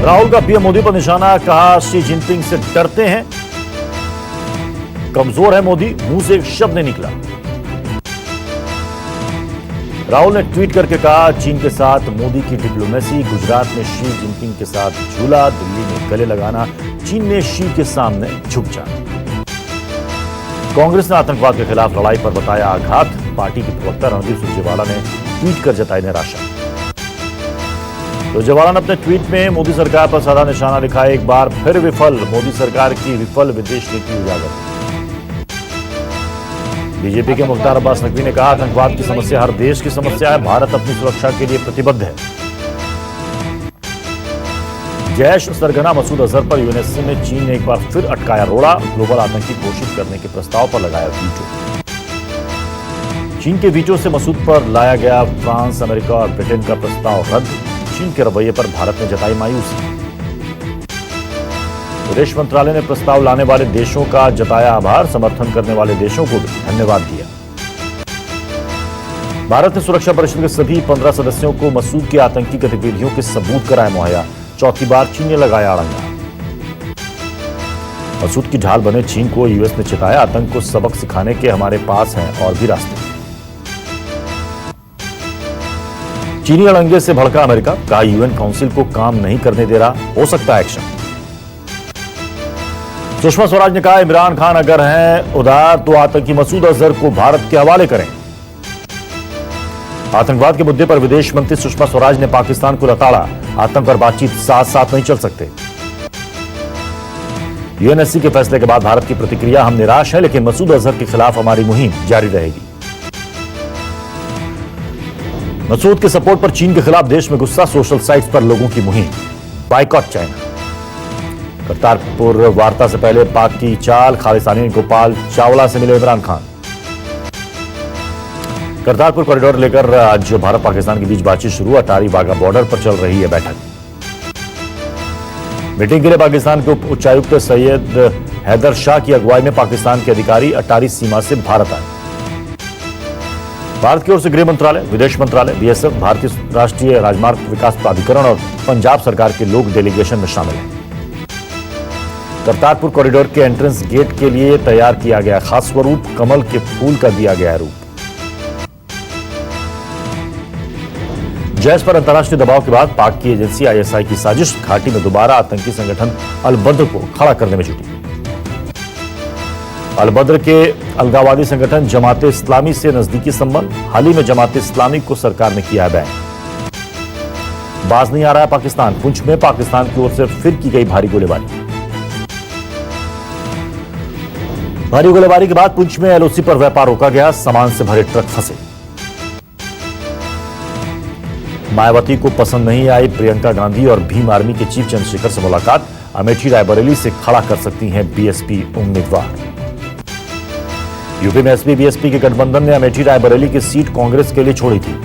राहुल का पीएम मोदी पर निशाना, कहा शी जिनपिंग से डरते हैं, कमजोर है मोदी, मुंह से एक शब्द नहीं निकला। राहुल ने ट्वीट करके कहा, चीन के साथ मोदी की डिप्लोमेसी, गुजरात में शी जिनपिंग के साथ झूला, दिल्ली में गले लगाना, चीन ने शी के सामने झुक जाना। कांग्रेस ने आतंकवाद के खिलाफ लड़ाई पर बताया आघात, पार्टी के प्रवक्ता रणदीप सुरजेवाला ने ट्वीट कर जताई निराशा। सुरजेवाला ने अपने ट्वीट में मोदी सरकार पर साधा निशाना लिखा, एक बार फिर विफल, मोदी सरकार की विफल विदेश नीति उजागर। बीजेपी के मुख्तार अब्बास नकवी ने कहा, आतंकवाद की समस्या हर देश की समस्या है, भारत अपनी सुरक्षा के लिए प्रतिबद्ध है। जैश सरगना मसूद अजहर पर यूएनएससी में चीन ने एक बार फिर अटकाया रोड़ा, ग्लोबल आतंकी घोषित करने के प्रस्ताव पर लगाया वीटो। चीन के वीटो से मसूद पर लाया गया फ्रांस, अमेरिका और ब्रिटेन का प्रस्ताव रद्द, चीन के रवैये पर भारत ने जताई मायूसी। विदेश मंत्रालय ने प्रस्ताव लाने वाले देशों का जताया आभार, समर्थन करने वाले देशों को भी धन्यवाद दिया। भारत ने सुरक्षा परिषद के सभी 15 सदस्यों को मसूद की आतंकी गतिविधियों के सबूत कराए मुहैया, चौथी बार चीन ने लगाया अड़ंगा। मसूद की ढाल बने चीन को यूएस ने चिताया, आतंक को सबक सिखाने के हमारे पास हैं और भी रास्ते। चीनी अड़ंगे से भड़का अमेरिका, कहा यूएन काउंसिल को काम नहीं करने दे रहा, हो सकता है एक्शन। सुषमा स्वराज ने कहा, इमरान खान अगर हैं उदार तो आतंकी मसूद अजहर को भारत के हवाले करें। आतंकवाद के मुद्दे पर विदेश मंत्री सुषमा स्वराज ने पाकिस्तान को लताड़ा, आतंक और बातचीत साथ साथ नहीं चल सकते। यूएनएससी के फैसले के बाद भारत की प्रतिक्रिया, हम निराश हैं लेकिन मसूद अजहर के खिलाफ हमारी मुहिम जारी रहेगी। मसूद के सपोर्ट पर चीन के खिलाफ देश में गुस्सा, सोशल साइट्स पर लोगों की मुहिम, बाइकॉट चाइना। करतारपुर वार्ता से पहले पाक की चाल, खालिस्तानी गोपाल चावला से मिले इमरान खान। करतारपुर कॉरिडोर लेकर आज भारत पाकिस्तान के बीच बातचीत शुरू, अटारी वाघा बॉर्डर पर चल रही है बैठक। मीटिंग के लिए पाकिस्तान के उच्चायुक्त सैयद हैदर शाह की अगुवाई में पाकिस्तान के अधिकारी अटारी सीमा से भारत आए। भारत की ओर से गृह मंत्रालय, विदेश मंत्रालय, बीएसएफ, भारतीय राष्ट्रीय राजमार्ग विकास प्राधिकरण और पंजाब सरकार के लोग डेलीगेशन में शामिल हैं। करतारपुर कॉरिडोर के एंट्रेंस गेट के लिए तैयार किया गया खास स्वरूप, कमल के फूल का दिया गया रूप। जैश पर अंतर्राष्ट्रीय दबाव के बाद पाक की एजेंसी आईएसआई की साजिश, घाटी में दोबारा आतंकी संगठन अल-बद्र को खड़ा करने में जुटी। अल-बद्र के अलगावादी संगठन जमाते इस्लामी से नजदीकी संबंध, हाल ही में जमाते इस्लामी को सरकार ने किया बैन। बाज नहीं आ रहा है पाकिस्तान, पुंछ में पाकिस्तान की ओर से फिर की गई भारी गोलीबारी। भारी गोलीबारी के बाद पुंछ में एलओसी पर व्यापार रोका गया, सामान से भरे ट्रक फंसे। मायावती को पसंद नहीं आई प्रियंका गांधी और भीम आर्मी के चीफ चंद्रशेखर से मुलाकात, अमेठी रायबरेली से खड़ा कर सकती हैं बीएसपी उम्मीदवार। यूपी में एसपी बीएसपी के गठबंधन ने अमेठी रायबरेली की सीट कांग्रेस के लिए छोड़ी थी।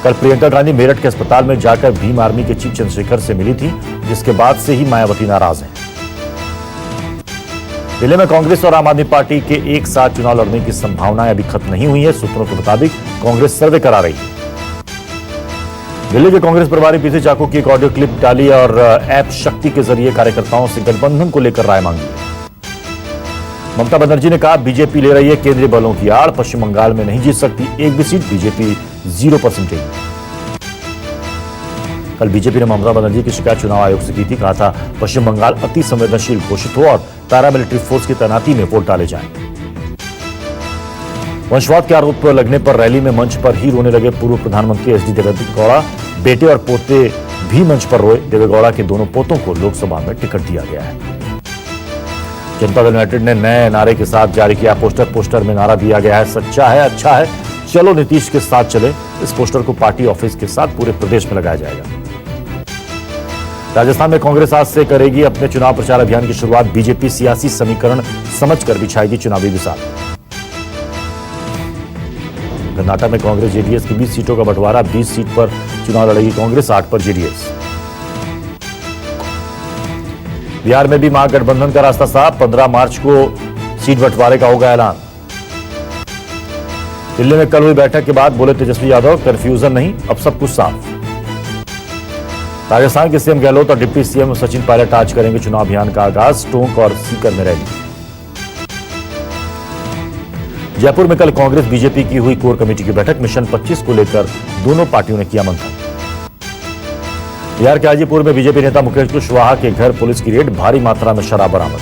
कल प्रियंका गांधी मेरठ के अस्पताल में जाकर भीम आर्मी के चीफ चंद्रशेखर से मिली थी, जिसके बाद से ही मायावती नाराज हैं। दिल्ली में कांग्रेस और आम आदमी पार्टी के एक साथ चुनाव लड़ने की संभावनाएं अभी खत्म नहीं हुई है, सूत्रों के मुताबिक कांग्रेस सर्वे करा रही है। दिल्ली के कांग्रेस प्रभारी पीसी चाको की एक ऑडियो क्लिप डाली और ऐप शक्ति के जरिए कार्यकर्ताओं से गठबंधन को लेकर राय मांगी। ममता बनर्जी ने कहा, बीजेपी ले रही है केंद्रीय बलों की आड़, पश्चिम बंगाल में नहीं जीत सकती एक भी सीट, बीजेपी 0% रहेगी। कल बीजेपी ने ममता बनर्जी की शिकायत चुनाव आयोग से की थी, कहा था पश्चिम बंगाल अति संवेदनशील घोषित हो और पैरामिलिट्री फोर्स की तैनाती में वोट डाले जाएं। वंशवाद के आरोप लगने पर रैली में मंच पर ही रोने लगे पूर्व प्रधानमंत्री एचडी देवेगौड़ा, बेटे और पोते भी मंच पर रोए। देवेगौड़ा के दोनों पोतों को लोकसभा में टिकट दिया गया है। जनता दल यूनाइटेड ने नए नारे के साथ जारी किया पोस्टर में नारा दिया गया है, सच्चा है अच्छा है चलो नीतीश के साथ चले। इस पोस्टर को पार्टी ऑफिस के साथ पूरे प्रदेश में लगाया जाएगा। राजस्थान में कांग्रेस आज से करेगी अपने चुनाव प्रचार अभियान की शुरुआत, बीजेपी सियासी समीकरण समझकर बिछाएगी चुनावी बिसात। कर्नाटक में कांग्रेस जेडीएस की 20 सीटों का बंटवारा, 20 सीट पर चुनाव लड़ेगी कांग्रेस, 8 पर जेडीएस। बिहार में भी महागठबंधन का रास्ता साफ, 15 मार्च को सीट बंटवारे का होगा ऐलान। दिल्ली में कल हुई बैठक के बाद बोले तेजस्वी यादव, कंफ्यूजन नहीं अब सब कुछ साफ। राजस्थान के सीएम गहलोत और डिप्टी सीएम सचिन पायलट आज करेंगे चुनाव अभियान का आगाज। टोंक और सीकर में रैली। जयपुर में कल कांग्रेस बीजेपी की हुई कोर कमेटी की बैठक। मिशन 25 को लेकर दोनों पार्टियों ने किया मंथन। बिहार के हाजीपुर में बीजेपी नेता मुकेश कुशवाहा के घर पुलिस की रेड। भारी मात्रा में शराब बरामद।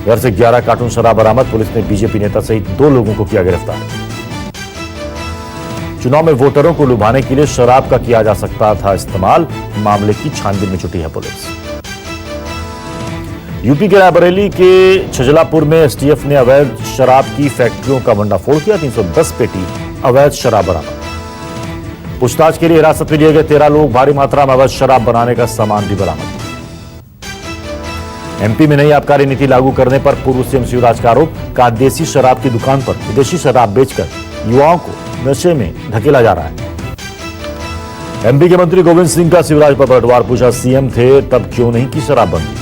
घर से 11 कार्टून शराब बरामद। पुलिस ने बीजेपी नेता सहित 2 लोगों को किया गिरफ्तार। चुनाव में वोटरों को लुभाने के लिए शराब का किया जा सकता था इस्तेमाल। मामले की छानबीन में जुटी है पुलिस। यूपी के रायबरेली के छजलापुर में एसटीएफ ने अवैध शराब की फैक्ट्रियों का भंडाफोड़ किया। 310 पेटी अवैध शराब बरामद। पूछताछ के लिए हिरासत में लिए गए 13 लोग। भारी मात्रा में अवैध शराब बनाने का सामान भी बरामद। एमपी में नई आबकारी नीति लागू करने पर पूर्व सीएम शिवराज का आरोप। कहा देसी शराब की दुकान पर विदेशी शराब बेचकर युवाओं को नशे में धकेला जा रहा है। एमपी के मंत्री गोविंद सिंह का शिवराज पर पलटवार। पूछा सीएम थे तब क्यों नहीं की शराबबंदी।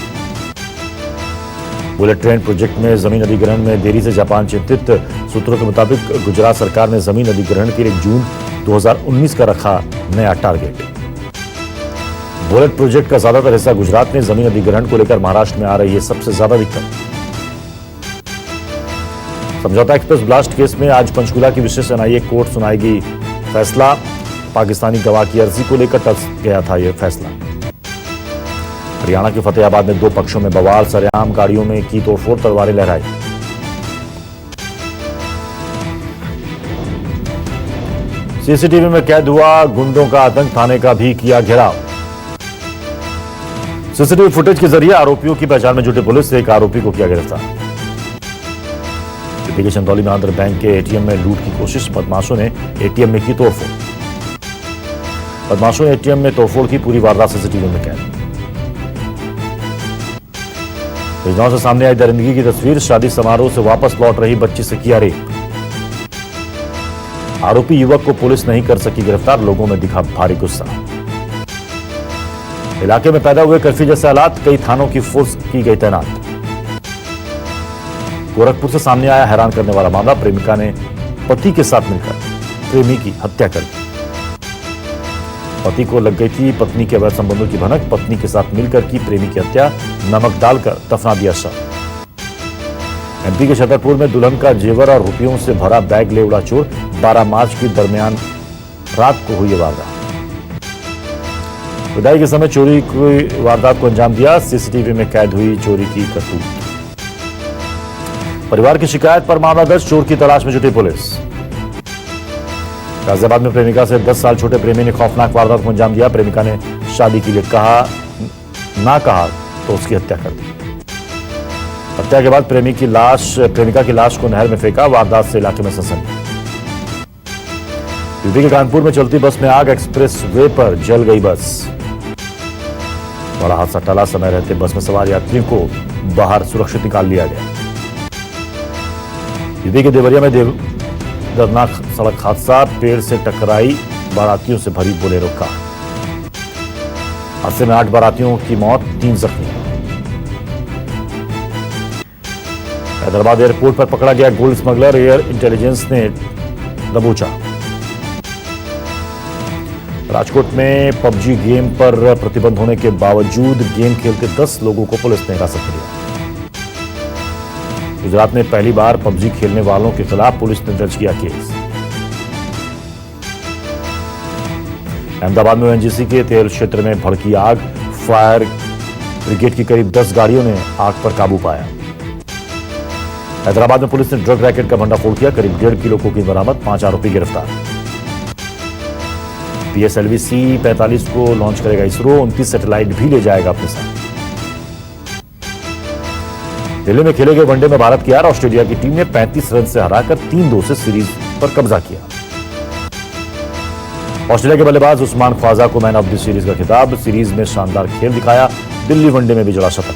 बुलेट ट्रेन प्रोजेक्ट में जमीन अधिग्रहण में देरी से जापान चिंतित। सूत्रों के मुताबिक गुजरात सरकार ने जमीन अधिग्रहण के लिए जून 2019 का रखा नया टारगेट। बुलेट प्रोजेक्ट का ज्यादातर हिस्सा गुजरात में। जमीन अधिग्रहण को लेकर महाराष्ट्र में आ रही है सबसे ज्यादा दिक्कत। समझौता एक्सप्रेस ब्लास्ट केस में आज पंचकुला की विशेष एनआईए कोर्ट सुनाएगी फैसला। पाकिस्तानी गवाह की अर्जी को लेकर टस गया था यह फैसला। हरियाणा के फतेहाबाद में 2 पक्षों में बवाल। सरेआम गाड़ियों में की तोड़फोड़, तलवारें लहराई। सीसीटीवी में कैद हुआ गुंडों का आतंक। थाने का भी किया घेराव। सीसीटीवी फुटेज के जरिए आरोपियों की पहचान में जुटी पुलिस ने एक आरोपी को किया गिरफ्तार। यूपी के चंदौली में आंध्र बैंक के एटीएम में लूट की कोशिश। बदमाशों ने एटीएम में की तोड़फोड़। बदमाशों ने एटीएम में तोड़फोड़ की। पूरी वारदात सीसीटीवी में कैद। योजनाओं से सामने आई दरिंदगी की तस्वीर। शादी समारोह से वापस लौट रही बच्ची से किया रेप। आरोपी युवक को पुलिस नहीं कर सकी गिरफ्तार। लोगों में दिखा भारी गुस्सा। इलाके में पैदा हुए कर्फ्यू जैसे हालात। कई थानों की फोर्स की गई तैनात। गोरखपुर से सामने आया हैरान करने वाला मामला। प्रेमिका ने पति के साथ मिलकर प्रेमी की हत्या कर दी। पति को लग गई थी पत्नी के अवैध संबंधों की भनक। पत्नी के साथ मिलकर की प्रेमी की हत्या। नमक डालकर दफना दिया शव। एमपी के छतरपुर में दुल्हन का जेवर और रुपयों से भरा बैग ले उड़ा चोर। 12 मार्च की दरमियान रात को हुई वारदात। विदाई के समय चोरी की वारदात को अंजाम दिया। सीसीटीवी में कैद हुई चोरी की करतूत। परिवार की शिकायत पर मामला दर्ज। चोर की तलाश में जुटी पुलिस। गाजियाबाद में प्रेमिका से 10 साल छोटे प्रेमी ने खौफनाक वारदात को अंजाम दिया। प्रेमिका ने शादी के लिए ना कहा तो उसकी हत्या कर दी। हत्या के बाद प्रेमिका की लाश को नहर में फेंका। वारदात से इलाके में सनसनी। यूपी के कानपुर में चलती बस में आग। एक्सप्रेस वे पर जल गई बस। बड़ा हादसा टला। समय रहते बस में सवार यात्रियों को बाहर सुरक्षित निकाल लिया गया। यूपी के देवरिया में दर्दनाक सड़क हादसा। पेड़ से टकराई बारातियों से भरी बोलेरो कार। हादसे में 8 बारातियों की मौत, 3 जख्मी। हैदराबाद एयरपोर्ट पर पकड़ा गया गोल्ड स्मगलर। एयर इंटेलिजेंस ने दबोचा। राजकोट में पबजी गेम पर प्रतिबंध होने के बावजूद गेम खेलते 10 लोगों को पुलिस ने हिरासत में लिया। गुजरात में पहली बार पबजी खेलने वालों के खिलाफ पुलिस ने दर्ज किया केस। अहमदाबाद में ओएनजीसी के तेल क्षेत्र में भड़की आग। फायर ब्रिगेड की करीब 10 गाड़ियों ने आग पर काबू पाया। हैदराबाद में पुलिस ने ड्रग रैकेट का भंडाफोड़ किया। करीब 1.5 किलो कोकीन बरामद। 5 आरोपी गिरफ्तार। PSLV C-45 को लॉन्च करेगा इसरो। 29 सैटेलाइट भी ले जाएगा अपने साथ। दिल्ली में खेले गए वनडे में भारत की हार। ऑस्ट्रेलिया की टीम ने 35 रन से हराकर 3-2 से सीरीज पर कब्जा किया। ऑस्ट्रेलिया के बल्लेबाज उस्मान ख्वाजा को मैन ऑफ द सीरीज का खिताब। सीरीज में शानदार खेल दिखाया। दिल्ली वनडे में भी जड़ा शतक।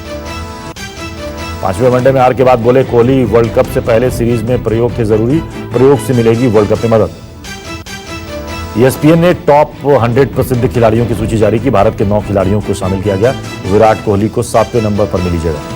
5वें वनडे में हार के बाद बोले कोहली, वर्ल्ड कप से पहले सीरीज में प्रयोग थे जरूरी। प्रयोग से मिलेगी वर्ल्ड कप में मदद। ESPN ने टॉप 100 प्रसिद्ध खिलाड़ियों की सूची जारी की। भारत के 9 खिलाड़ियों को शामिल किया गया। विराट कोहली को 7वें नंबर पर मिली जगह।